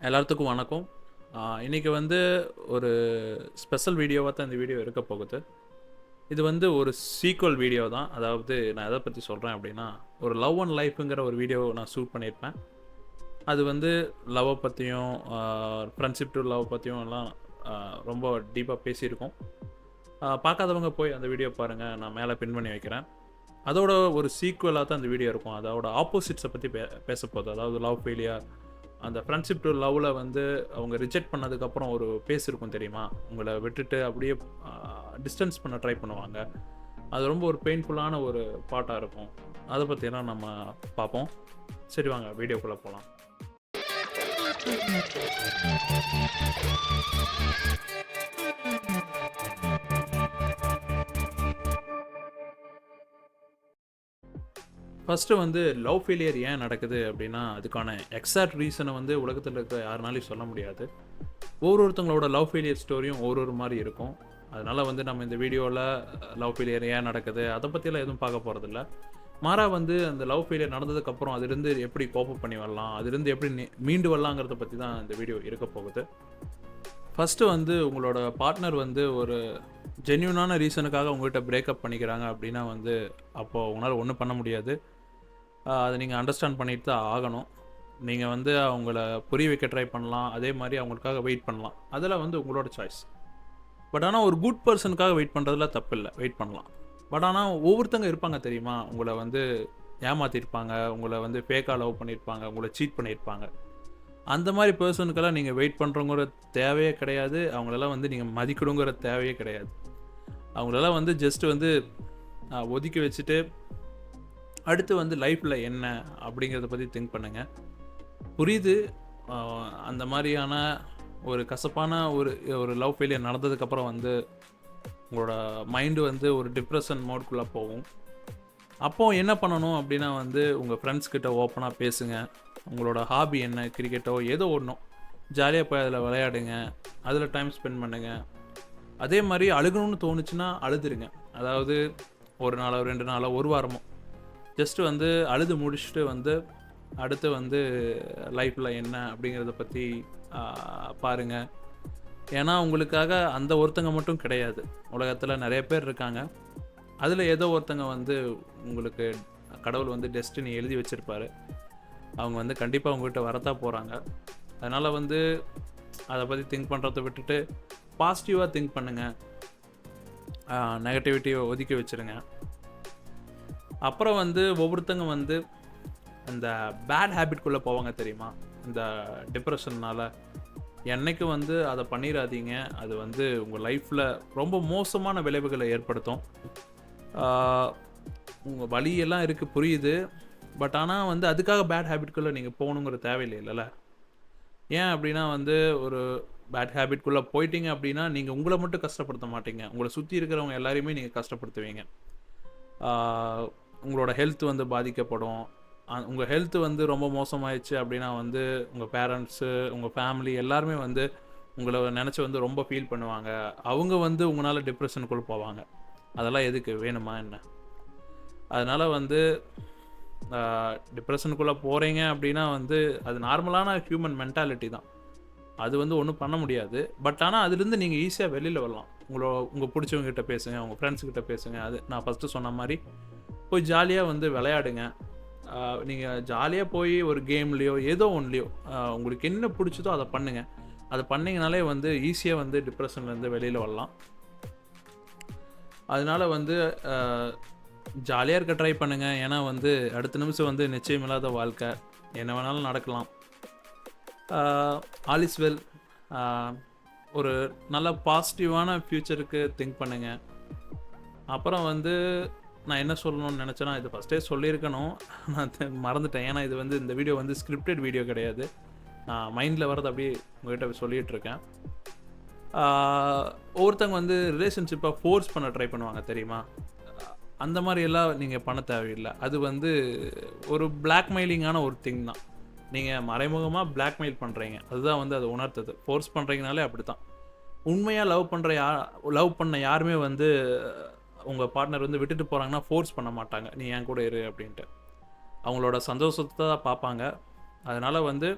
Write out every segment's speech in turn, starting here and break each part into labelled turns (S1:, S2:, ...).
S1: எல்லாத்துக்கும் வணக்கம். இன்றைக்கி வந்து ஒரு ஸ்பெஷல் வீடியோவாக தான் இந்த வீடியோ இருக்க போகுது. இது வந்து ஒரு சீக்வல் வீடியோ தான். அதாவது நான் எதை பற்றி சொல்கிறேன் அப்படின்னா, ஒரு லவ் அண்ட் லைஃப்ங்கிற ஒரு வீடியோ நான் ஷூட் பண்ணியிருப்பேன். அது வந்து லவ்வை பற்றியும் ஃப்ரெண்ட்ஷிப் டு லவ் பற்றியும் எல்லாம் ரொம்ப டீப்பாக பேசியிருக்கோம். பார்க்காதவங்க போய் அந்த வீடியோ பாருங்கள், நான் மேலே பின் பண்ணி வைக்கிறேன். அதோட ஒரு சீக்வலாக தான் அந்த வீடியோ இருக்கும். அதோட ஆப்போசிட்ஸை பற்றி பேச போகுது. அதாவது லவ் ஃபெயிலியர், அந்த ஃப்ரெண்ட்ஷிப் டு லவ்வில் வந்து அவங்க ரிஜெக்ட் பண்ணதுக்கப்புறம் ஒரு பேஸ் இருக்கும் தெரியுமா, உங்களை விட்டுட்டு அப்படியே டிஸ்டன்ஸ் பண்ண ட்ரை பண்ணுவாங்க. அது ரொம்ப ஒரு பெயின்ஃபுல்லான ஒரு பாட்டாக இருக்கும். அதை பற்றியெல்லாம் நம்ம பார்ப்போம். சரி, வாங்க வீடியோக்குள்ளே போகலாம். ஃபஸ்ட்டு வந்து லவ் ஃபெயிலியர் ஏன் நடக்குது அப்படின்னா, அதுக்கான எக்ஸாக்ட் ரீசனை வந்து உலகத்தில் இருக்க யாருனாலையும் சொல்ல முடியாது. ஒவ்வொருத்தங்களோட லவ் ஃபெயிலியர் ஸ்டோரியும் ஒரு மாதிரி இருக்கும். அதனால் வந்து நம்ம இந்த வீடியோவில் லவ் ஃபெயிலியர் ஏன் நடக்குது அதை பற்றியெல்லாம் எதுவும் பார்க்க போகிறதில்ல. மாறா வந்து அந்த லவ் ஃபெயிலியர் நடந்ததுக்கப்புறம் அதிலிருந்து எப்படி கோப்பப் பண்ணி வரலாம், அதிலிருந்து எப்படி மீண்டு வரலாங்கிறத பற்றி தான் இந்த வீடியோ இருக்க போகுது. ஃபஸ்ட்டு வந்து உங்களோட பார்ட்னர் வந்து ஒரு ஜென்யூனான ரீசனுக்காக உங்கள்கிட்ட பிரேக்கப் பண்ணிக்கிறாங்க அப்படின்னா வந்து அப்போது உங்களால் ஒன்றும் பண்ண முடியாது. அதை நீங்கள் அண்டர்ஸ்டாண்ட் பண்ணிட்டு தான் ஆகணும். நீங்கள் வந்து அவங்கள புரிய வைக்க ட்ரை பண்ணலாம், அதே மாதிரி அவங்களுக்காக வெயிட் பண்ணலாம். அதெல்லாம் வந்து உங்களோட சாய்ஸ். பட் ஆனால் ஒரு குட் பர்சனுக்காக வெயிட் பண்ணுறதுல தப்பு இல்லை, வெயிட் பண்ணலாம். பட் ஆனால் ஒவ்வொருத்தங்க இருப்பாங்க தெரியுமா, உங்களை வந்து ஏமாற்றிருப்பாங்க, உங்களை வந்து ஃபேக்காக லவ் பண்ணியிருப்பாங்க, உங்களை சீட் பண்ணியிருப்பாங்க. அந்த மாதிரி பர்சனுக்கெல்லாம் நீங்கள் வெயிட் பண்ணுறோங்கிற தேவையே கிடையாது. அவங்களெல்லாம் வந்து நீங்கள் மதிக்கணுங்கிற தேவையே கிடையாது. அவங்களெல்லாம் வந்து ஜஸ்ட்டு வந்து ஒதுக்கி வச்சுட்டு அடுத்து வந்து லைஃப்பில் என்ன அப்படிங்கிறத பற்றி திங்க் பண்ணுங்கள். புரியுது, அந்த மாதிரியான ஒரு கசப்பான ஒரு லவ் ஃபெயிலியர் நடந்ததுக்கப்புறம் வந்து உங்களோட மைண்டு வந்து ஒரு டிப்ரெஷன் மோட்குள்ளே போகும். அப்போது என்ன பண்ணணும் அப்படின்னா வந்து உங்கள் ஃப்ரெண்ட்ஸ்கிட்ட ஓப்பனாக பேசுங்க. உங்களோட ஹாபி என்ன, கிரிக்கெட்டோ ஏதோ ஒன்றும் ஜாலியாக போய் அதில் விளையாடுங்க, அதில் டைம் ஸ்பெண்ட் பண்ணுங்கள். அதே மாதிரி அழுகணும்னு தோணுச்சுன்னா அழுதுருங்க. அதாவது ஒரு நாளோ 2 நாளோ 1 வாரமோ ஜஸ்ட்டு வந்து அழுது முடிச்சுட்டு வந்து அடுத்து வந்து லைஃப்பில் என்ன அப்படிங்கிறத பற்றி பாருங்கள். ஏன்னா உங்களுக்காக அந்த ஒருத்தங்க மட்டும் கிடையாது, உலகத்தில் நிறைய பேர் இருக்காங்க. அதில் ஏதோ ஒருத்தங்க வந்து உங்களுக்கு கடவுள் வந்து டெஸ்டினி எழுதி வச்சுருப்பார். அவங்க வந்து கண்டிப்பாக உங்கள்கிட்ட வரத்தான் போகிறாங்க. அதனால் வந்து அதை பற்றி திங்க் பண்ணுறதை விட்டுட்டு பாசிட்டிவாக திங்க் பண்ணுங்கள். நெகட்டிவிட்டியை ஒதுக்கி வச்சுருங்க. அப்புறம் வந்து ஒவ்வொருத்தங்க வந்து அந்த பேட் ஹேபிட்குள்ளே போவாங்க தெரியுமா, இந்த டிப்ரெஷன்னால். என்னைக்கு வந்து அதை பண்ணிடாதீங்க. அது வந்து உங்கள் லைஃப்பில் ரொம்ப மோசமான விளைவுகளை ஏற்படுத்தும். உங்கள் வழியெல்லாம் இருக்குது, புரியுது. பட் ஆனால் வந்து அதுக்காக பேட் ஹேபிட்குள்ளே நீங்கள் போகணுங்கிற தேவையில்லைல்ல. ஏன் அப்படின்னா வந்து ஒரு பேட் ஹேபிட்குள்ளே போயிட்டீங்க அப்படின்னா நீங்கள் உங்களை மட்டும் கஷ்டப்படுத்த மாட்டீங்க, உங்களை சுற்றி இருக்கிறவங்க எல்லாரையுமே நீங்கள் கஷ்டப்படுத்துவீங்க. உங்களோட ஹெல்த் வந்து பாதிக்கப்படும். உங்கள் ஹெல்த்து வந்து ரொம்ப மோசமாயிடுச்சு அப்படின்னா வந்து உங்கள் பேரண்ட்ஸு, உங்கள் ஃபேமிலி எல்லாருமே வந்து உங்களை நினச்சி வந்து ரொம்ப ஃபீல் பண்ணுவாங்க. அவங்க வந்து உங்களால் டிப்ரெஷனுக்குள்ளே போவாங்க. அதெல்லாம் எதுக்கு, வேணுமா என்ன? அதனால் வந்து டிப்ரெஷனுக்குள்ளே போகிறீங்க அப்படின்னா வந்து அது நார்மலான ஹியூமன் மென்டாலிட்டி தான். அது வந்து ஒன்றும் பண்ண முடியாது. பட் ஆனால் அதுலேருந்து நீங்கள் ஈஸியாக வெளியில் வரலாம். உங்கள் பிடிச்சவங்ககிட்ட பேசுங்க, உங்கள் ஃப்ரெண்ட்ஸுக்கிட்ட பேசுங்க. அது நான் ஃபஸ்ட்டு சொன்ன மாதிரி போய் ஜாலியாக வந்து விளையாடுங்க. நீங்கள் ஜாலியாக போய் ஒரு கேம்லேயோ ஏதோ ஒன்றுலையோ உங்களுக்கு என்ன பிடிச்சதோ அதை பண்ணுங்கள். அதை பண்ணிங்கனாலே வந்து ஈஸியாக வந்து டிப்ரெஷன்லேருந்து வெளியில் வரலாம். அதனால் வந்து ஜாலியாக இருக்க ட்ரை பண்ணுங்கள். ஏன்னா வந்து அடுத்த நிமிஷம் வந்து நிச்சயமில்லாத வாழ்க்கை, என்ன வேணாலும் நடக்கலாம். All is well. ஒரு நல்ல பாசிட்டிவான ஃப்யூச்சருக்கு திங்க் பண்ணுங்கள். அப்புறம் வந்து நான் என்ன சொல்லணும்னு நினச்சேன்னா, இது ஃபஸ்ட்டே சொல்லியிருக்கணும், நான் மறந்துட்டேன். ஏன்னா இது வந்து இந்த வீடியோ வந்து ஸ்கிரிப்டட் வீடியோ கிடையாது. நான் மைண்டில் வரது அப்படியே உங்கள்கிட்ட சொல்லிகிட்ருக்கேன். ஒவ்வொருத்தவங்க வந்து ரிலேஷன்ஷிப்பை ஃபோர்ஸ் பண்ண ட்ரை பண்ணுவாங்க தெரியுமா. அந்த மாதிரியெல்லாம் நீங்கள் பண்ண தேவையில்லை. அது வந்து ஒரு பிளாக்மெயிலிங்கான ஒரு திங் தான். நீங்கள் மறைமுகமாக பிளாக்மெயில் பண்ணுறீங்க, அதுதான் வந்து அதை உணர்த்துது. ஃபோர்ஸ் பண்ணுறீங்கனாலே அப்படி தான். உண்மையாக லவ் பண்ண யாருமே வந்து உங்கள் பார்ட்னர் வந்து விட்டுட்டு போகிறாங்கன்னா ஃபோர்ஸ் பண்ண மாட்டாங்க, நீ என் கூட இரு அப்படின்ட்டு. அவங்களோட சந்தோஷத்தை தான் பார்ப்பாங்க. அதனால் வந்து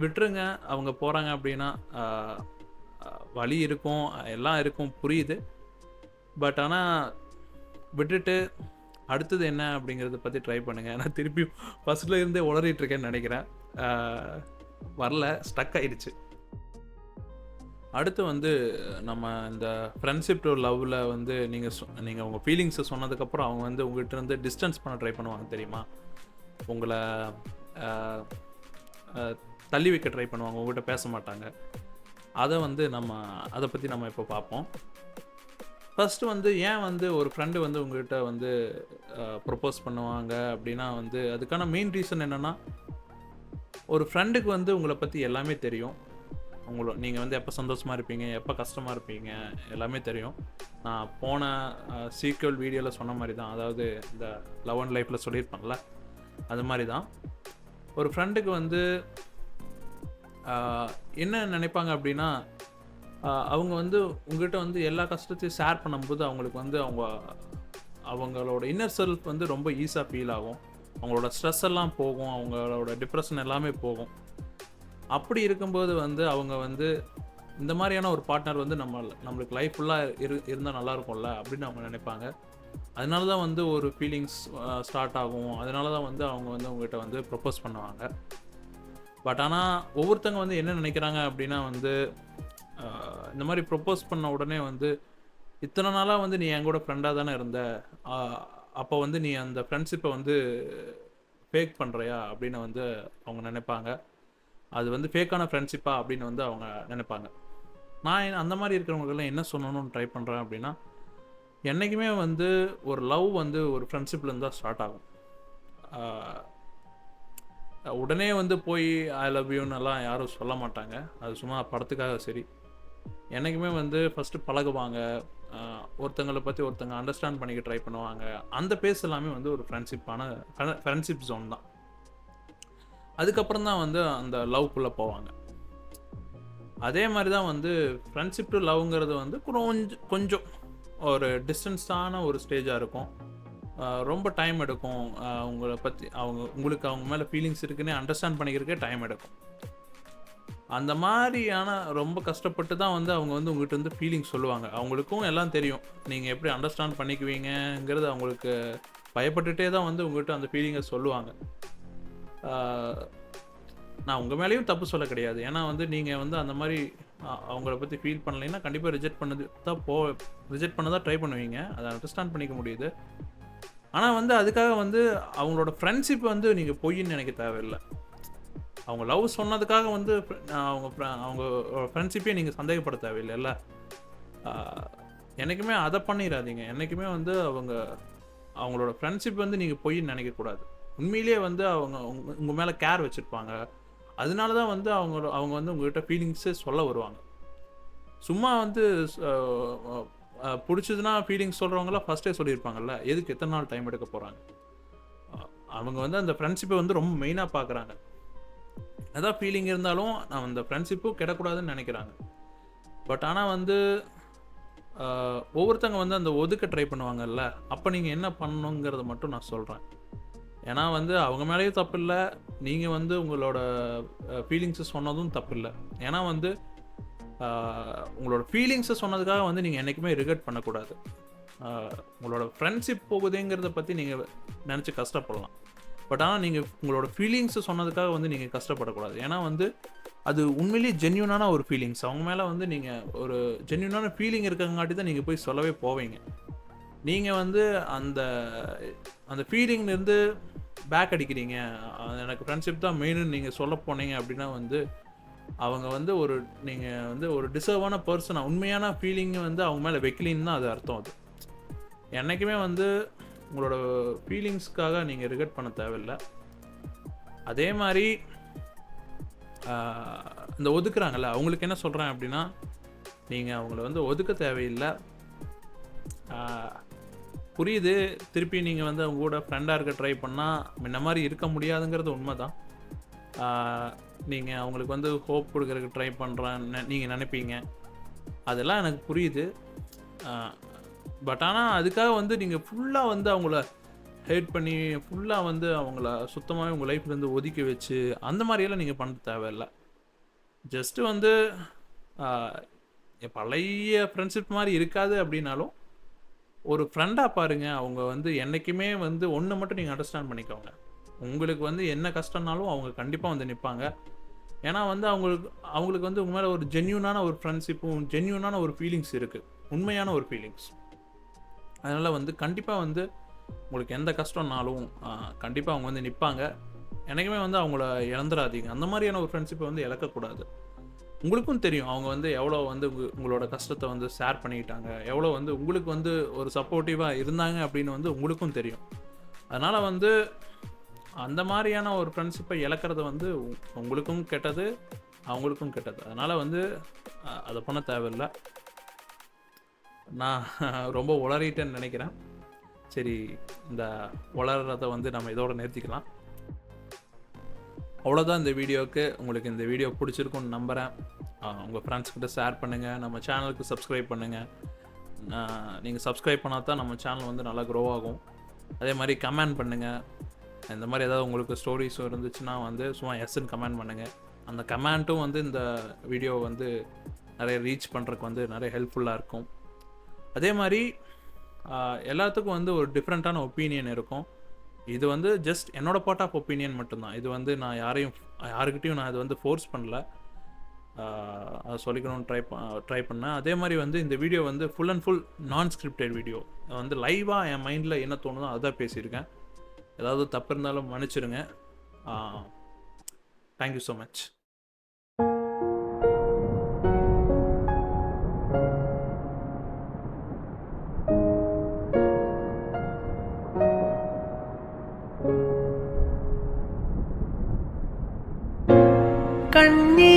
S1: விட்டுருங்க. அவங்க போகிறாங்க அப்படின்னா வலி இருக்கும், எல்லாம் இருக்கும், புரியுது. பட் ஆனால் விட்டுட்டு அடுத்தது என்ன அப்படிங்கிறத பற்றி ட்ரை பண்ணுங்கள். நான் திருப்பியும் ஃபஸ்ட்டில் இருந்தே உளறிட்டு இருக்கேன்னு நினைக்கிறேன். வரல, ஸ்டக் ஆயிடுச்சு. அடுத்து வந்து நம்ம இந்த ஃப்ரெண்ட்ஷிப் டு லவ்வில் வந்து நீங்கள் உங்கள் ஃபீலிங்ஸை சொன்னதுக்கப்புறம் அவங்க வந்து உங்கள்கிட்ட இருந்து டிஸ்டன்ஸ் பண்ண ட்ரை பண்ணுவாங்க தெரியுமா? உங்களை தள்ளி வைக்க ட்ரை பண்ணுவாங்க, உங்கள்கிட்ட பேச மாட்டாங்க. அதை பற்றி நம்ம இப்போ பார்ப்போம். ஃபஸ்ட்டு வந்து ஏன் வந்து ஒரு ஃப்ரெண்டு வந்து உங்கள்கிட்ட வந்து ப்ரொப்போஸ் பண்ணுவாங்க அப்படின்னா வந்து அதுக்கான மெயின் ரீசன் என்னென்னா, ஒரு ஃப்ரெண்டுக்கு வந்து உங்களை பற்றி எல்லாமே தெரியும். நீங்கள் வந்து எப்போ சந்தோஷமாக இருப்பீங்க, எப்போ கஷ்டமாக இருப்பீங்க, எல்லாமே தெரியும். நான் போன சீக்வல் வீடியோவில் சொன்ன மாதிரி தான், அதாவது இந்த லவ் அண்ட் லைஃப்பில் சொல்லியிருப்பேன்ல, அது மாதிரி தான். ஒரு ஃப்ரெண்டுக்கு வந்து என்ன நினைப்பாங்க அப்படின்னா, அவங்க வந்து உங்கள்கிட்ட வந்து எல்லா கஷ்டத்தையும் ஷேர் பண்ணும்போது அவங்களுக்கு வந்து அவங்களோட இன்னர் செல்ஃப் வந்து ரொம்ப ஈஸியாக ஃபீல் ஆகும். அவங்களோட ஸ்ட்ரெஸ் எல்லாம் போகும், அவங்களோட டிப்ரெஷன் எல்லாமே போகும். அப்படி இருக்கும்போது வந்து அவங்க வந்து இந்த மாதிரியான ஒரு பார்ட்னர் வந்து நம்மளுக்கு லைஃப் ஃபுல்லாக இருந்தால் நல்லாயிருக்கும்ல அப்படின்னு அவங்க நினைப்பாங்க. அதனால தான் வந்து ஒரு ஃபீலிங்ஸ் ஸ்டார்ட் ஆகும். அதனால தான் வந்து அவங்க வந்து உங்கள்கிட்ட வந்து ப்ரொப்போஸ் பண்ணுவாங்க. பட் ஆனால் ஒவ்வொருத்தங்க வந்து என்ன நினைக்கிறாங்க அப்படின்னா வந்து இந்த மாதிரி ப்ரொப்போஸ் பண்ண உடனே வந்து இத்தனை நாளாக வந்து நீ என் கூட ஃப்ரெண்டாக தானே இருந்த, அப்போ வந்து நீ அந்த ஃப்ரெண்ட்ஷிப்பை வந்து ஃபேக் பண்ணுறியா அப்படின்னு வந்து அவங்க நினைப்பாங்க. அது வந்து ஃபேக்கான ஃப்ரெண்ட்ஷிப்பா அப்படின்னு வந்து அவங்க நினைப்பாங்க. நான் அந்த மாதிரி இருக்கிறவங்களுக்கெல்லாம் என்ன சொல்லணும்னு ட்ரை பண்ணுறேன் அப்படின்னா, என்றைக்குமே வந்து ஒரு லவ் வந்து ஒரு ஃப்ரெண்ட்ஷிப்லேருந்து தான் ஸ்டார்ட் ஆகும். உடனே வந்து போய் ஐ லவ் யூன்னெல்லாம் யாரும் சொல்ல மாட்டாங்க. அது சும்மா படத்துக்காக. சரி, என்றைக்குமே வந்து ஃபஸ்ட்டு பழகுவாங்க, ஒருத்தங்களை பற்றி ஒருத்தங்க அண்டர்ஸ்டாண்ட் பண்ணிக்க ட்ரை பண்ணுவாங்க. அந்த பேஸ் எல்லாமே வந்து ஒரு ஃப்ரெண்ட்ஷிப் ஜோன் தான். அதுக்கப்புறம் தான் வந்து அந்த லவ்க்குள்ளே போவாங்க. அதே மாதிரி தான் வந்து ஃப்ரெண்ட்ஷிப் டு லவ்ங்கிறது வந்து கொஞ்சம் ஒரு டிஸ்டன்ஸான ஒரு ஸ்டேஜாக இருக்கும். ரொம்ப டைம் எடுக்கும். உங்களை பற்றி உங்களுக்கு அவங்க மேலே ஃபீலிங்ஸ் இருக்குன்னு அண்டர்ஸ்டாண்ட் பண்ணிக்கிறதுக்கே டைம் எடுக்கும். அந்த மாதிரியான ரொம்ப கஷ்டப்பட்டு தான் வந்து அவங்க வந்து உங்கள்கிட்ட வந்து ஃபீலிங்ஸ் சொல்லுவாங்க. அவங்களுக்கும் எல்லாம் தெரியும், நீங்கள் எப்படி அண்டர்ஸ்டாண்ட் பண்ணிக்குவீங்கிறது. அவங்களுக்கு பயப்பட்டுகிட்டே தான் வந்து உங்கள்கிட்ட அந்த ஃபீலிங்கை சொல்லுவாங்க. நான் உங்கள் மேலேயும் தப்பு சொல்ல கிடையாது. ஏன்னா வந்து நீங்கள் வந்து அந்த மாதிரி அவங்கள பற்றி ஃபீல் பண்ணலைன்னா கண்டிப்பாக ரிஜெக்ட் பண்ண தான் ட்ரை பண்ணுவீங்க. அதை அண்டர்ஸ்டாண்ட் பண்ணிக்க முடியுது. ஆனால் வந்து அதுக்காக வந்து அவங்களோட ஃப்ரெண்ட்ஷிப் வந்து நீங்கள் பொய்ன்னு நினைக்க தேவையில்லை. அவங்க லவ் சொன்னதுக்காக வந்து அவங்க ஃப்ரெண்ட்ஷிப்பே நீங்கள் சந்தேகப்பட தேவையில்லைல்ல. என்றைக்குமே அதை பண்ணிடாதீங்க. என்றைக்குமே வந்து அவங்களோட ஃப்ரெண்ட்ஷிப் வந்து நீங்கள் பொய்ன்னு நினைக்கக்கூடாது. உண்மையிலேயே வந்து அவங்க உங்கள் மேலே கேர் வச்சுருப்பாங்க. அதனால தான் வந்து அவங்க வந்து உங்கள்கிட்ட ஃபீலிங்ஸே சொல்ல வருவாங்க. சும்மா வந்து பிடிச்சதுன்னா ஃபீலிங்ஸ் சொல்கிறவங்களாம் ஃபஸ்ட்டே சொல்லியிருப்பாங்கல்ல, எதுக்கு எத்தனை நாள் டைம் எடுக்க போகிறாங்க. அவங்க வந்து அந்த ஃப்ரெண்ட்ஷிப்பை வந்து ரொம்ப மெயினாக பார்க்குறாங்க. எதாவது ஃபீலிங் இருந்தாலும் அந்த ஃப்ரெண்ட்ஷிப்பும் கெடக்கூடாதுன்னு நினைக்கிறாங்க. பட் ஆனால் வந்து ஒவ்வொருத்தங்க வந்து அந்த ஒதுக்க ட்ரை பண்ணுவாங்கல்ல, அப்போ நீங்கள் என்ன பண்ணணுங்கிறத மட்டும் நான் சொல்கிறேன். ஏன்னா வந்து அவங்க மேலேயும் தப்பு இல்லை, நீங்கள் வந்து உங்களோட ஃபீலிங்ஸை சொன்னதும் தப்பு இல்லை. ஏன்னா வந்து உங்களோட ஃபீலிங்ஸை சொன்னதுக்காக வந்து நீங்கள் என்றைக்குமே ரிகரெட் பண்ணக்கூடாது. உங்களோட ஃப்ரெண்ட்ஷிப் போகுதுங்கிறத பற்றி நீங்கள் நினச்சி கஷ்டப்படலாம். பட் ஆனால் நீங்கள் உங்களோட ஃபீலிங்ஸை சொன்னதுக்காக வந்து நீங்கள் கஷ்டப்படக்கூடாது. ஏன்னா வந்து அது உண்மையிலேயே ஜென்யூனான ஒரு ஃபீலிங்ஸ். அவங்க மேலே வந்து நீங்கள் ஒரு ஜென்யூனான ஃபீலிங் இருக்கங்காட்டி தான் நீங்கள் போய் சொல்லவே போவீங்க. நீங்கள் வந்து அந்த ஃபீலிங்லேருந்து பேக் அடிக்கிறீங்க, எனக்கு ஃப்ரெண்ட்ஷிப் தான் மெயின்னு நீங்கள் சொல்ல போனீங்க அப்படின்னா வந்து அவங்க வந்து நீங்கள் வந்து ஒரு டிசர்வான பர்சனாக உண்மையான ஃபீலிங்கை வந்து அவங்க மேலே வைக்கலின்னு தான் அது அர்த்தம். அது என்றைக்குமே வந்து உங்களோட ஃபீலிங்ஸ்க்காக நீங்கள் ரிகரெட் பண்ண தேவையில்லை. அதே மாதிரி இந்த ஒதுக்குறாங்கல்ல, அவங்களுக்கு என்ன சொல்கிறேன் அப்படின்னா, நீங்கள் அவங்கள வந்து ஒதுக்க தேவையில்லை. புரியுது, திருப்பி நீங்கள் வந்து அவங்க கூட ஃப்ரெண்டாக இருக்க ட்ரை பண்ணால் முன்ன மாதிரி இருக்க முடியாதுங்கிறது உண்மை தான். நீங்கள் அவங்களுக்கு வந்து ஹோப் கொடுக்கறதுக்கு ட்ரை பண்ணுறேன்னு நீங்கள் நினைப்பீங்க, அதெல்லாம் எனக்கு புரியுது. பட் ஆனால் அதுக்காக வந்து நீங்கள் ஃபுல்லாக வந்து அவங்கள ஹேட் பண்ணி ஃபுல்லாக வந்து அவங்கள சுத்தமாகவே உங்கள் லைஃப்லேருந்து ஒதுக்கி வச்சு அந்த மாதிரியெல்லாம் நீங்கள் பண்ண தேவையில்லை. ஜஸ்ட்டு வந்து பழைய ஃப்ரெண்ட்ஷிப் மாதிரி இருக்காது அப்படின்னாலும் ஒரு ஃப்ரெண்டாக பாருங்க. அவங்க வந்து என்றைக்குமே வந்து ஒன்று மட்டும் நீங்கள் அண்டர்ஸ்டாண்ட் பண்ணிக்கோங்க. உங்களுக்கு வந்து என்ன கஷ்டம்னாலும் அவங்க கண்டிப்பாக வந்து நிற்பாங்க. ஏன்னா வந்து அவங்களுக்கு வந்து உங்க மேலே ஒரு ஜென்யூனான ஒரு ஃப்ரெண்ட்ஷிப்பும் ஜென்யூனான ஒரு ஃபீலிங்ஸ் இருக்குது, உண்மையான ஒரு ஃபீலிங்ஸ். அதனால் வந்து கண்டிப்பாக வந்து உங்களுக்கு எந்த கஷ்டம்னாலும் கண்டிப்பாக அவங்க வந்து நிற்பாங்க. எனக்குமே வந்து அவங்கள இழந்துடாதீங்க. அந்த மாதிரியான ஒரு ஃப்ரெண்ட்ஷிப்பை வந்து இழக்கக்கூடாது. உங்களுக்கும் தெரியும் அவங்க வந்து எவ்வளோ வந்து உங்களோட கஷ்டத்தை வந்து ஷேர் பண்ணிக்கிட்டாங்க, எவ்வளோ வந்து உங்களுக்கு வந்து ஒரு சப்போர்ட்டிவாக இருந்தாங்க அப்படின்னு வந்து உங்களுக்கும் தெரியும். அதனால் வந்து அந்த மாதிரியான ஒரு ஃப்ரெண்ட்ஷிப்பை இழக்கிறது வந்து உங்களுக்கும் கெட்டது, அவங்களுக்கும் கெட்டது. அதனால் வந்து அதை பண்ண தேவையில்லை. நான் ரொம்ப உளறிட்டேன்னு நினைக்கிறேன். சரி, இந்த உளறதை வந்து நம்ம இதோட நிறுத்திக்கலாம். அவ்வளோதான் இந்த வீடியோவுக்கு. உங்களுக்கு இந்த வீடியோ பிடிச்சிருக்குன்னு நம்புகிறேன். உங்கள் ஃப்ரெண்ட்ஸ்கிட்ட ஷேர் பண்ணுங்கள். நம்ம சேனலுக்கு சப்ஸ்கிரைப் பண்ணுங்கள். நீங்கள் சப்ஸ்கிரைப் பண்ணால் தான் நம்ம சேனல் வந்து நல்லா க்ரோ ஆகும். அதே மாதிரி கமெண்ட் பண்ணுங்கள். இந்த மாதிரி ஏதாவது உங்களுக்கு ஸ்டோரிஸ் இருந்துச்சுன்னா வந்து சும்மா எஸ்ன்னு கமெண்ட் பண்ணுங்கள். அந்த கமெண்ட்டும் வந்து இந்த வீடியோ வந்து நிறைய ரீச் பண்ணுறதுக்கு வந்து நிறைய ஹெல்ப்ஃபுல்லாக இருக்கும். அதே மாதிரி எல்லாத்துக்கும் வந்து ஒரு டிஃப்ரெண்ட்டான ஒப்பீனியன் இருக்கும். இது வந்து ஜஸ்ட் என்னோட பார்ட் ஆஃப் ஒப்பீனியன் மட்டும்தான். இது வந்து நான் யாருக்கிட்டையும் நான் இது வந்து ஃபோர்ஸ் பண்ணல. அதை சொல்லிக்கணும்னு ட்ரை பண்ணேன். அதே மாதிரி வந்து இந்த வீடியோ வந்து ஃபுல் அண்ட் ஃபுல் நான் ஸ்கிரிப்டட் வீடியோ. வந்து லைவாக என் மைண்டில் என்ன தோணுதோ அதான் பேசியிருக்கேன். ஏதாவது தப்பு இருந்தாலும் மன்னிச்சிடுங்க. Thank you so much.
S2: கண்ணே